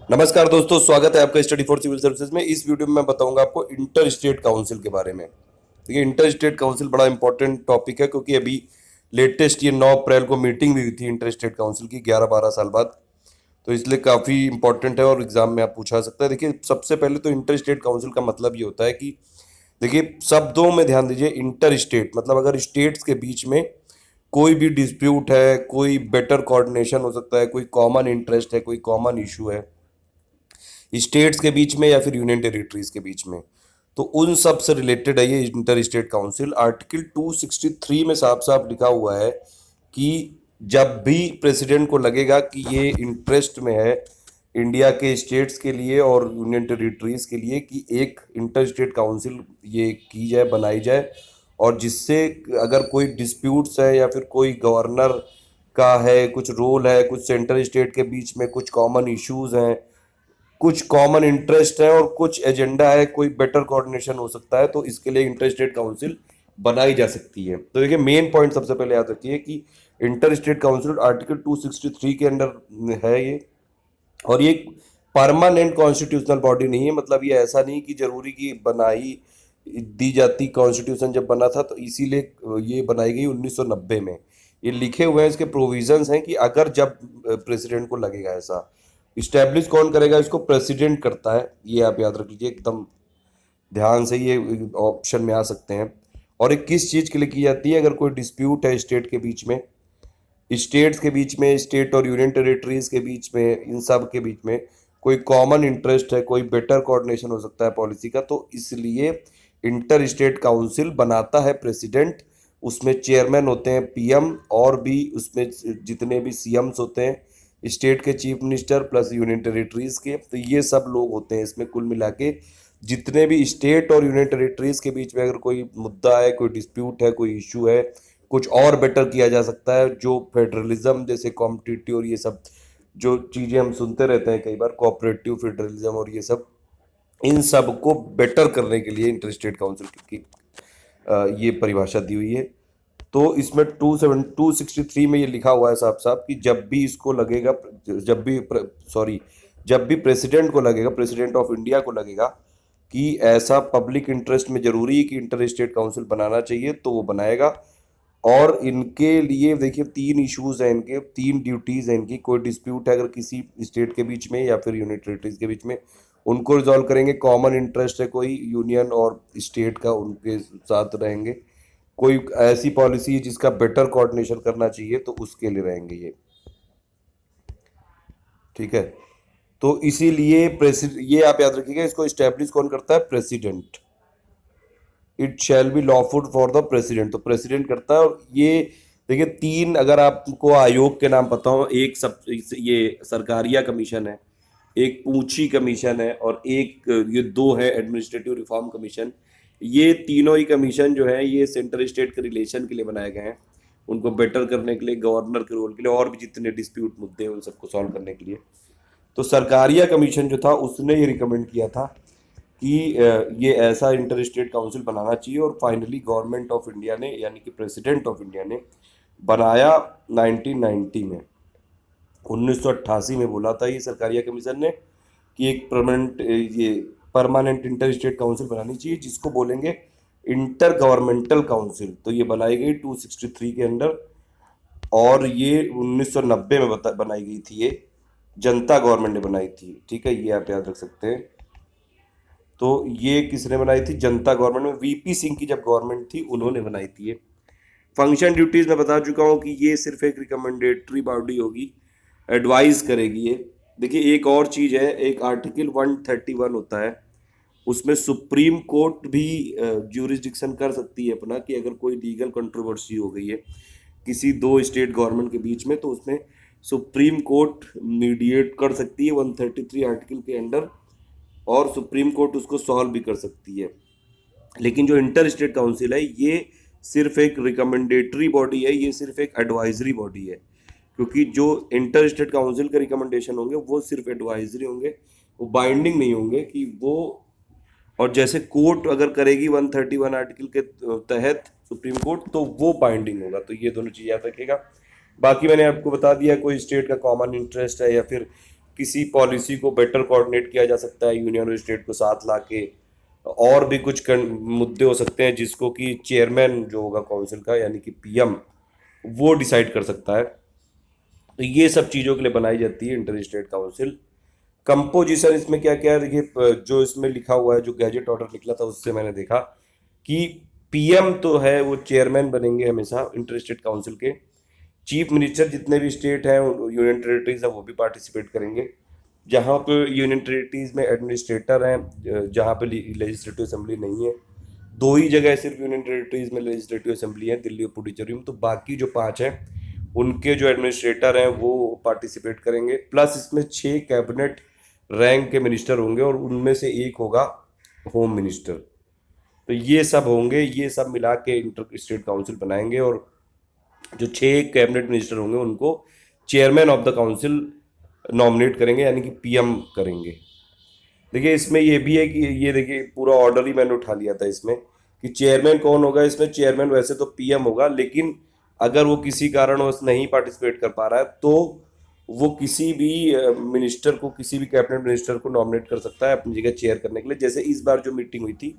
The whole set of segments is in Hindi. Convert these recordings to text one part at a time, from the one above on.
नमस्कार दोस्तों, स्वागत है आपका स्टडी फॉर सिविल सर्विसेज में। इस वीडियो में मैं बताऊंगा आपको इंटर स्टेट काउंसिल के बारे में। देखिए, इंटर स्टेट काउंसिल बड़ा इंपॉर्टेंट टॉपिक है क्योंकि अभी लेटेस्ट ये 9 अप्रैल को मीटिंग भी हुई थी इंटर स्टेट काउंसिल की 11-12 साल बाद। तो इसलिए काफ़ी इंपॉर्टेंट है और एग्जाम में आप पूछा सकता है। देखिए, सबसे पहले तो इंटर स्टेट काउंसिल का मतलब ये होता है कि देखिए, शब्दों में ध्यान दीजिए। इंटर स्टेट मतलब अगर स्टेट्स के बीच में कोई भी डिस्प्यूट है, कोई बेटर कोऑर्डिनेशन हो सकता है, कोई कॉमन इंटरेस्ट है, कोई कॉमन इशू है स्टेट्स के बीच में या फिर यूनियन टेरिटरीज के बीच में, तो उन सब से रिलेटेड है ये इंटर स्टेट काउंसिल। आर्टिकल 263 में साफ साफ लिखा हुआ है कि जब भी प्रेसिडेंट को लगेगा कि ये इंटरेस्ट में है इंडिया के स्टेट्स के लिए और यूनियन टेरिटरीज के लिए कि एक इंटर स्टेट काउंसिल ये की जाए, बनाई जाए, और जिससे अगर कोई डिस्प्यूट्स है या फिर कोई गवर्नर का है कुछ रोल है, कुछ सेंट्रल स्टेट के बीच में कुछ कॉमन इश्यूज हैं, कुछ कॉमन इंटरेस्ट है और कुछ एजेंडा है, कोई बेटर कोऑर्डिनेशन हो सकता है, तो इसके लिए इंटर स्टेट काउंसिल बनाई जा सकती है। तो देखिए, मेन पॉइंट सबसे पहले याद रखिए कि इंटर स्टेट काउंसिल आर्टिकल 263 के अंडर है ये, और ये परमानेंट कॉन्स्टिट्यूशनल बॉडी नहीं है। मतलब ये ऐसा नहीं कि जरूरी की बनाई दी जाती, कॉन्स्टिट्यूशन जब बना था तो इसीलिए ये बनाई गई 1990 में। ये लिखे हुए हैं, इसके प्रोविजंस हैं कि अगर जब प्रेसिडेंट को लगेगा ऐसा, इस्टेब्लिश कौन करेगा इसको? प्रेसिडेंट करता है। ये आप याद रख लीजिए एकदम ध्यान से, ये ऑप्शन में आ सकते हैं। और ये किस चीज़ के लिए की जाती है? अगर कोई डिस्प्यूट है स्टेट के बीच में, स्टेट्स के बीच में, स्टेट और यूनियन टेरिटरीज के बीच में, इन सब के बीच में कोई कॉमन इंटरेस्ट है, कोई बेटर कोऑर्डिनेशन हो सकता है पॉलिसी का, तो इसलिए इंटर स्टेट काउंसिल बनाता है प्रेसिडेंट। उसमें चेयरमैन होते हैं पीएम, और भी उसमें जितने भी सीएम्स होते हैं स्टेट के, chief minister plus union territories के, तो ये सब लोग होते हैं इसमें कुल मिला के। जितने भी स्टेट और यूनियन टेरिटरीज के बीच में अगर कोई मुद्दा है, कोई डिस्प्यूट है, कोई इशू है, कुछ और बेटर किया जा सकता है, जो फेडरलिज्म जैसे कॉम्पिटिटिव और ये सब जो चीज़ें हम सुनते रहते हैं कई बार, कोऑपरेटिव फेडरलिज्म और ये सब, इन सब को बेटर करने के लिए इंटर स्टेट काउंसिल की ये परिभाषा दी हुई है। तो इसमें 263 में ये लिखा हुआ है साफ साफ कि जब भी इसको लगेगा, जब भी सॉरी जब भी प्रेसिडेंट को लगेगा, प्रेसिडेंट ऑफ इंडिया को लगेगा कि ऐसा पब्लिक इंटरेस्ट में जरूरी है कि इंटर स्टेट काउंसिल बनाना चाहिए, तो वो बनाएगा। और इनके लिए देखिए 3 इश्यूज हैं, इनके 3 ड्यूटीज हैं इनकी। कोई डिस्प्यूट है अगर किसी स्टेट के बीच में या फिर यूनियन टेरिटरीज के बीच में, उनको रिजॉल्व करेंगे। कॉमन इंटरेस्ट है कोई यूनियन और स्टेट का, उनके साथ रहेंगे। कोई ऐसी पॉलिसी है जिसका बेटर कोऑर्डिनेशन करना चाहिए, तो उसके लिए रहेंगे ये। ठीक है, तो इसीलिए ये आप याद रखिएगा, इसको स्टैब्लिश कौन करता है? President. It shall be lawful for the president, तो प्रेसिडेंट करता है। और ये देखिए 3, अगर आपको आयोग के नाम पता हो, एक सब ये सरकारिया कमीशन है, एक पूंछी कमीशन है, और एक ये 2 है एडमिनिस्ट्रेटिव रिफॉर्म कमीशन। ये तीनों ही कमीशन जो है ये सेंट्रल स्टेट के रिलेशन के लिए बनाए गए हैं, उनको बेटर करने के लिए, गवर्नर के रोल के लिए, और भी जितने डिस्प्यूट मुद्दे हैं उन सबको सॉल्व करने के लिए। तो सरकारिया कमीशन जो था उसने ये रिकमेंड किया था कि ये ऐसा इंटर स्टेट काउंसिल बनाना चाहिए, और फाइनली गवर्नमेंट ऑफ इंडिया ने, यानी कि प्रेसिडेंट ऑफ इंडिया ने बनाया 1990 में। 1988 में बोला था ये सरकारिया कमीशन ने कि एक परमानेंट इंटर स्टेट काउंसिल बनानी चाहिए, जिसको बोलेंगे इंटर गवर्नमेंटल काउंसिल। तो ये बनाई गई 263 के अंडर, और ये 1990 में बनाई गई थी। ये जनता गवर्नमेंट ने बनाई थी। ठीक है, ये आप याद रख सकते हैं। तो ये किसने बनाई थी? जनता गवर्नमेंट में वीपी सिंह की जब गवर्नमेंट थी उन्होंने बनाई थी ये। फंक्शन ड्यूटीज मैं बता चुका हूँ कि ये सिर्फ एक रिकमेंडेटरी बॉडी होगी, एडवाइस करेगी ये। देखिए, एक और चीज़ है, एक आर्टिकल 131 होता है, उसमें सुप्रीम कोर्ट भी ज्यूरिसडिक्शन कर सकती है अपना, कि अगर कोई लीगल कंट्रोवर्सी हो गई है किसी 2 स्टेट गवर्नमेंट के बीच में, तो उसमें सुप्रीम कोर्ट मीडिएट कर सकती है 133 आर्टिकल के अंडर, और सुप्रीम कोर्ट उसको सॉल्व भी कर सकती है। लेकिन जो इंटर स्टेट काउंसिल है ये सिर्फ एक रिकमेंडेटरी बॉडी है, ये सिर्फ एक एडवाइजरी बॉडी है, क्योंकि जो इंटर स्टेट काउंसिल के रिकमेंडेशन होंगे वो सिर्फ एडवाइजरी होंगे, वो बाइंडिंग नहीं होंगे कि वो। और जैसे कोर्ट अगर करेगी 131 आर्टिकल के तहत सुप्रीम कोर्ट, तो वो बाइंडिंग होगा। तो ये दोनों चीज़ याद रखिएगा। बाकी मैंने आपको बता दिया, कोई स्टेट का कॉमन इंटरेस्ट है या फिर किसी पॉलिसी को बेटर कोऑर्डिनेट किया जा सकता है यूनियन और स्टेट को साथ लाके। और भी कुछ मुद्दे हो सकते हैं जिसको कि चेयरमैन जो होगा काउंसिल का यानी कि पीएम वो डिसाइड कर सकता है। तो ये सब चीज़ों के लिए बनाई जाती है इंटर स्टेट काउंसिल। कंपोजिशन इसमें क्या क्या है देखिए, जो इसमें लिखा हुआ है, जो गैजेट ऑर्डर निकला था उससे मैंने देखा कि पीएम तो है वो चेयरमैन बनेंगे हमेशा इंटर स्टेट काउंसिल के। चीफ मिनिस्टर जितने भी स्टेट हैं यूनियन टेरिटरीज है वो भी पार्टिसिपेट करेंगे। जहाँ पे यूनियन टेरिटरीज में एडमिनिस्ट्रेटर हैं, जहाँ पे लेजिस्लेटिव असेंबली नहीं है, दो ही जगह सिर्फ यूनियन टेरिटरीज में लेजिस्लेटिव असेंबली है, दिल्ली और पुडुचेरी में। तो बाकी जो 5 हैं उनके जो एडमिनिस्ट्रेटर हैं वो पार्टिसिपेट करेंगे। प्लस इसमें 6 कैबिनेट रैंक के मिनिस्टर होंगे और उनमें से एक होगा होम मिनिस्टर। तो ये सब होंगे, ये सब मिला के इंटर स्टेट काउंसिल बनाएंगे। और जो 6 कैबिनेट मिनिस्टर होंगे उनको chairman of the council nominate करेंगे यानी कि पीएम करेंगे। देखिए इसमें ये भी है कि ये देखिए पूरा ऑर्डर ही मैंने उठा लिया था इसमें कि चेयरमैन कौन होगा। इसमें चेयरमैन वैसे तो पीएम होगा, लेकिन अगर वो किसी कारणवश नहीं पार्टिसिपेट कर पा रहा है तो वो किसी भी मिनिस्टर को, किसी भी कैबिनेट मिनिस्टर को नॉमिनेट कर सकता है अपनी जगह चेयर करने के लिए। जैसे इस बार जो मीटिंग हुई थी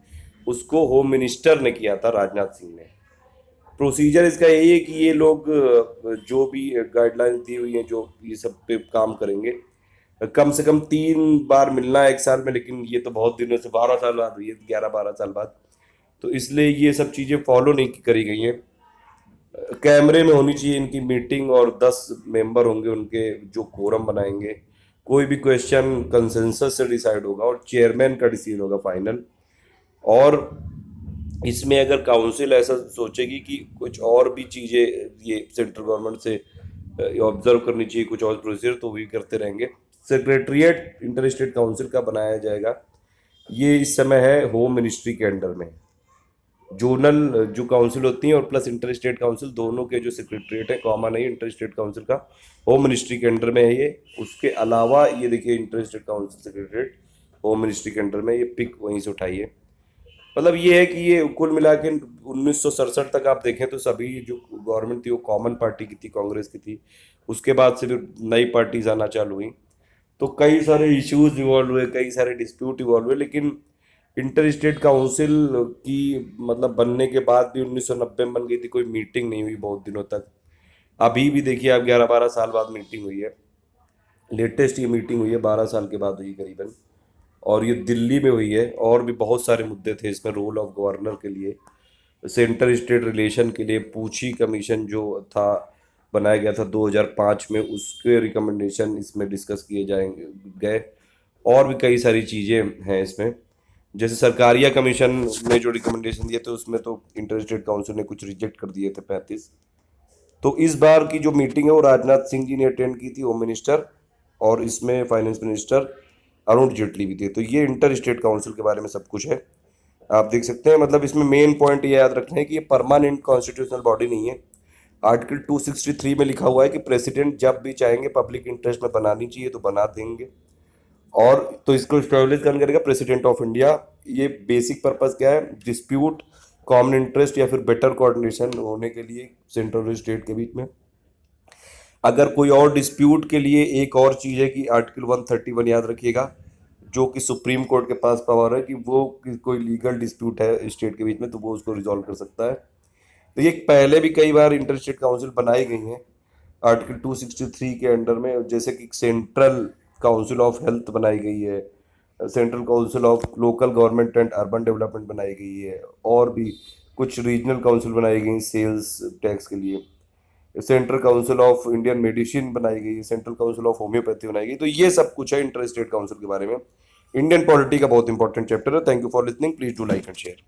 उसको होम मिनिस्टर ने किया था, राजनाथ सिंह ने। प्रोसीजर इसका यही है कि ये लोग जो भी गाइडलाइंस दी हुई हैं जो ये सब पे काम करेंगे, कम से कम 3 बार मिलना है एक साल में। लेकिन ये तो बहुत दिनों से 12 साल बाद हुई है, 11-12 साल बाद, तो इसलिए ये सब चीज़ें फॉलो नहीं करी गई हैं। कैमरे में होनी चाहिए इनकी मीटिंग और 10 मेंबर होंगे उनके जो कोरम बनाएंगे। कोई भी क्वेश्चन कंसेंसस से डिसाइड होगा और चेयरमैन का डिसीजन होगा फाइनल। और इसमें अगर काउंसिल ऐसा सोचेगी कि कुछ और भी चीज़ें ये सेंट्रल गवर्नमेंट से ऑब्जर्व करनी चाहिए, कुछ और प्रोसीजर, तो भी करते रहेंगे। सेक्रेटरीट इंटर स्टेट काउंसिल का बनाया जाएगा, ये इस समय है होम मिनिस्ट्री के अंडर में। जोनल जो काउंसिल होती हैं और प्लस इंटर स्टेट काउंसिल दोनों के जो सेक्रेटरीट है कॉमन है इंटर स्टेट काउंसिल का, होम मिनिस्ट्री के अंडर में है ये। उसके अलावा ये देखिए inter state council secretariat home ministry के अंडर में, ये पिक वहीं से उठाई है। मतलब ये है कि ये कुल मिला के 1967 तक आप देखें तो सभी जो गवर्नमेंट थी वो कॉमन पार्टी की थी, कांग्रेस की थी। उसके बाद से फिर नई पार्टीज आना चालू हुई, तो कई सारे इश्यूज इवॉल्व हुए, कई सारे डिस्प्यूट इवॉल्व हुए। लेकिन इंटर स्टेट काउंसिल की मतलब बनने के बाद भी 1990 में बन गई थी, कोई मीटिंग नहीं हुई बहुत दिनों तक। अभी भी देखिए आप 11-12 साल बाद मीटिंग हुई है। लेटेस्ट ये मीटिंग हुई है 12 साल के बाद हुई करीबन, और ये दिल्ली में हुई है। और भी बहुत सारे मुद्दे थे इसमें, रोल ऑफ गवर्नर के लिए, सेंटर स्टेट रिलेशन के लिए पूछी कमीशन जो था बनाया गया था 2005 में, उसके रिकमेंडेशन इसमें डिस्कस किए जाएंगे गए। और भी कई सारी चीज़ें हैं इसमें, जैसे सरकारिया कमीशन ने जो रिकमेंडेशन दिए थे उसमें तो इंटर स्टेट काउंसिल ने कुछ रिजेक्ट कर दिए थे 35। तो इस बार की जो मीटिंग है वो राजनाथ सिंह जी ने अटेंड की थी, होम मिनिस्टर, और इसमें फाइनेंस मिनिस्टर अरुण जेटली भी थे। तो ये इंटर स्टेट काउंसिल के बारे में सब कुछ है, आप देख सकते हैं। मतलब इसमें मेन पॉइंट ये याद रखना है कि ये परमानेंट कॉन्स्टिट्यूशनल बॉडी नहीं है। आर्टिकल 263 में लिखा हुआ है कि प्रेसिडेंट जब भी चाहेंगे पब्लिक इंटरेस्ट में बनानी चाहिए तो बना देंगे, और तो इसको स्टैब्लिश कौन करेगा? President of India. ये बेसिक पर्पस क्या है? डिस्प्यूट, कॉमन इंटरेस्ट या फिर बेटर कोऑर्डिनेशन होने के लिए सेंट्रल और स्टेट के बीच में। अगर कोई और डिस्प्यूट के लिए एक और चीज़ है कि आर्टिकल 131 याद रखिएगा, जो कि सुप्रीम कोर्ट के पास पावर है कि वो कोई लीगल डिस्प्यूट है स्टेट के बीच में तो वो उसको रिजॉल्व कर सकता है। तो ये पहले भी कई बार इंटर स्टेट काउंसिल बनाई गई हैं आर्टिकल 263 के अंडर में, जैसे कि सेंट्रल काउंसिल ऑफ हेल्थ बनाई गई है, central council of local government and urban development बनाई गई है, और भी कुछ रीजनल काउंसिल बनाई गई सेल्स टैक्स के लिए, central council of Indian medicine बनाई गई, सेंट्रल काउंसिल ऑफ होम्योपैथी बनाई गई। तो ये सब कुछ है इंटर स्टेट काउंसिल के बारे में। इंडियन पॉलिटी का बहुत इंपॉर्टेंट चैप्टर है। Thank you for listening, please do like and share.